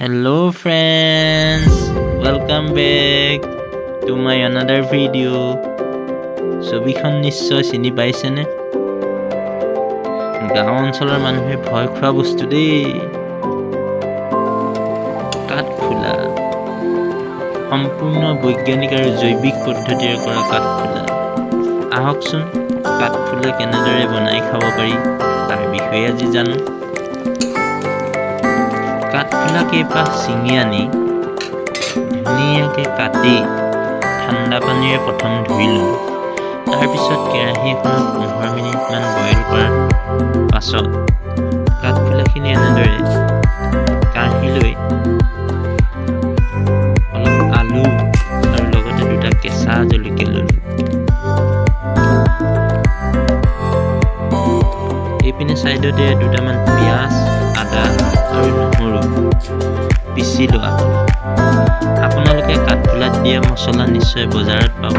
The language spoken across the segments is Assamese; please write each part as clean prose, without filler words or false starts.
Hello friends, welcome back to my another video. ছবিখন নিশ্চয় চিনি পাইছেনে? গাঁও অঞ্চলৰ মানুহে ভয় খোৱা বস্তু দেই। কাঠফুলা সম্পূৰ্ণ বৈজ্ঞানিক আৰু জৈৱিক পদ্ধতিৰে কৰা কাঠফুলা। আহকচোন কাঠফুলা কেনেদৰে বনাই খাব পাৰি তাৰ বিষয়ে আজি জানো। কাঠফুলা কেইপাহ ছিঙি আনি ধুনীয়াকৈ কাটি ঠাণ্ডা পানীৰে প্ৰথম ধুই ল'লোঁ। তাৰপিছত কেৰাহী এখনত 15 মিনিটমান বইল কৰাৰ পাছত কাঠফুলাখিনি এনেদৰে কাঢ়ি লৈ অলপ আলু আৰু লগতে দুটা কেঁচা জলকীয়া ল'লোঁ। এইপিনে ছাইডতে দুটামান পিঁয়াজ, আদা আৰু নহৰু পিচি লোৱা। আপোনালোকে কাঠফুলাত দিয়া মছলা নিশ্চয় বজাৰত পাব,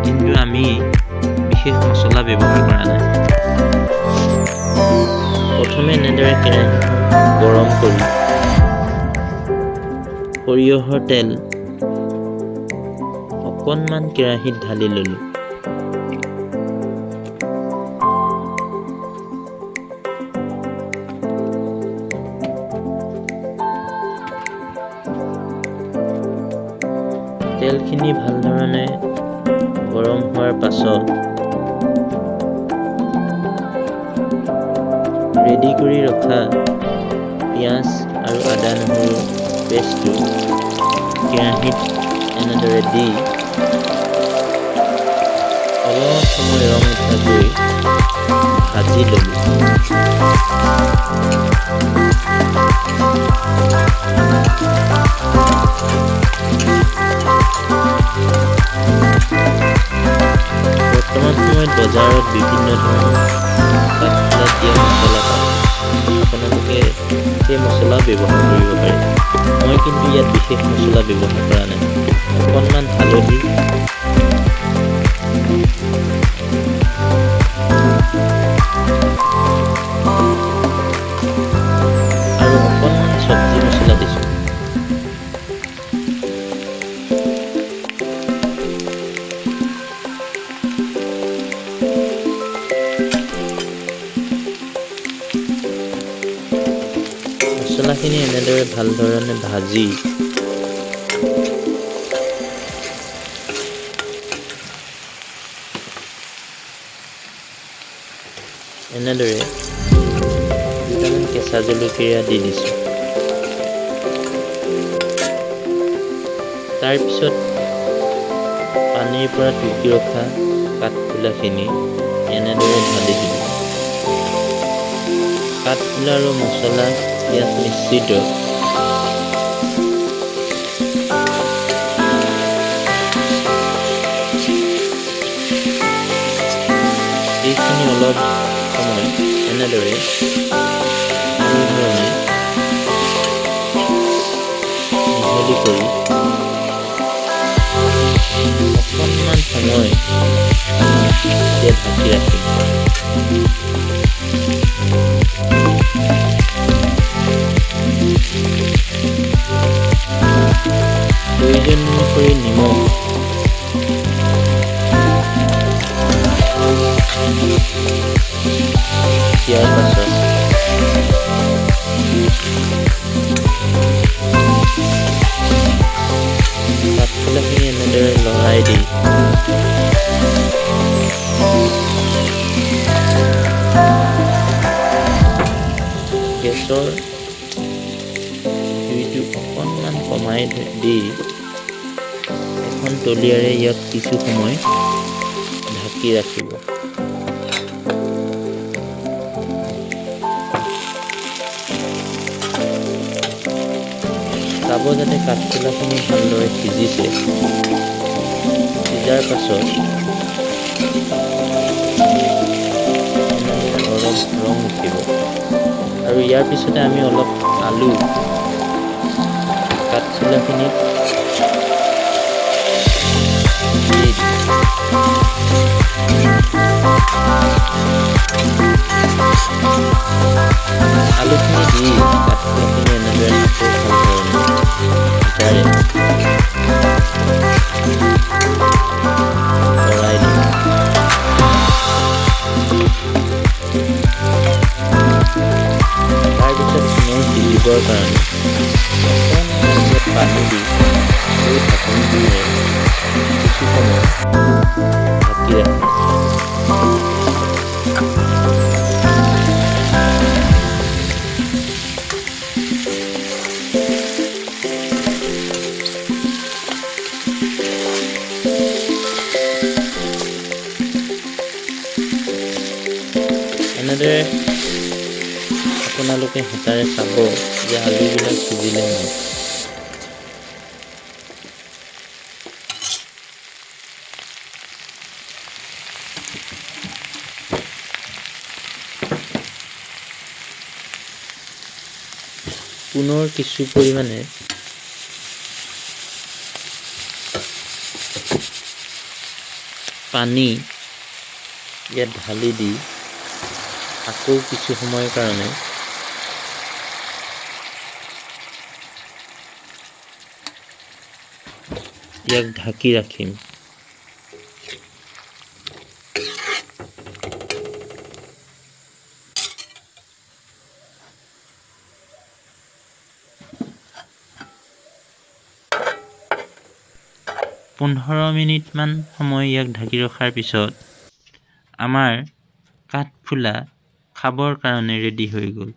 কিন্তু আমি বিশেষ মছলা ব্যৱহাৰ কৰা নাই। প্ৰথমে এনেদৰে কেৰাহীখন গৰম কৰি সৰিয়হৰ তেল অকণমান কেৰাহীত ঢালি ল'লোঁ। তেলখিনি ভালধৰণে গৰম হোৱাৰ পাছত ৰেডি কৰি ৰখা পিঁয়াজ আৰু আদা নহৰু পেষ্টটো কেৰাহীত এনেদৰে দি অলপ সময় ৰং উঠাকৈ ভাজি ল'লোঁ। বৰ্তমান সময়ত বজাৰত বিভিন্ন ধৰণৰ কাঠফুলাত দিয়া মছলা পায়, আপোনালোকে সেই মছলা ব্যৱহাৰ কৰিব পাৰে। মই কিন্তু ইয়াত বিশেষ মছলা ব্যৱহাৰ কৰা নাই। অকণমান হালধি আৰু অকণমান চব্জি মছলা দিছোঁ। মছলাখিনি এনেদৰে ভালধৰণে ভাজি এনেদৰে দুটামান কেঁচা জলকীয়া দি দিছোঁ। তাৰপিছত পানীৰ পৰা টুকি ৰখা কাঠফুলাখিনি এনেদৰে ঢালি দিলোঁ। কাঠফুলা আৰু মছলা ইয়াত মিশ্ৰিত। এইখিনি অলপ সময় এনেদৰে ধৰণে মিহলি কৰি অকণমান সময় ইয়াত ঢাকি ৰাখিম। প্ৰয়োজন অনুসৰি নিমখ দিয়াৰ পাছত কাঠফুলাখিনি এনেদৰে লৰাই দি গেছৰ জুইটো অকণমান কমাই দি এখন তলিয়াৰে ইয়াক কিছু সময় ঢাকি ৰাখিব। চাব যাতে কাঠফুলাখিনি ভালদৰে সিজিছে। সিজাৰ পাছত অলপ ৰং উঠিব আৰু ইয়াৰ পিছতে আমি অলপ আলু কাঠফুলাখিনিত আলুখিনি দি কাঠফুলাখিনি এনেদৰে আকৌ ভালধৰণে লৰাই দিম। তাৰপিছত মই সিজিবৰ কাৰণে অকণমান পানী দি এই ঢাকনিটোৰে কিছু সময় ঢাকি ৰাখিম। এনেদৰে আপোনালোকে হেতাৰে চাব যে আলুবিলাক সিজিলে নাই। পুনৰ কিছু পৰিমাণে পানী ইয়াত ঢালি দি আকৌ কিছু সময়ৰ কাৰণে ইয়াক ঢাকি ৰাখিম। পোন্ধৰ মিনিটমান সময় ইয়াক ঢাকি ৰখাৰ পিছত আমাৰ কাঠফুলা খাবৰ কাৰণে ৰেডি হৈ গ'ল।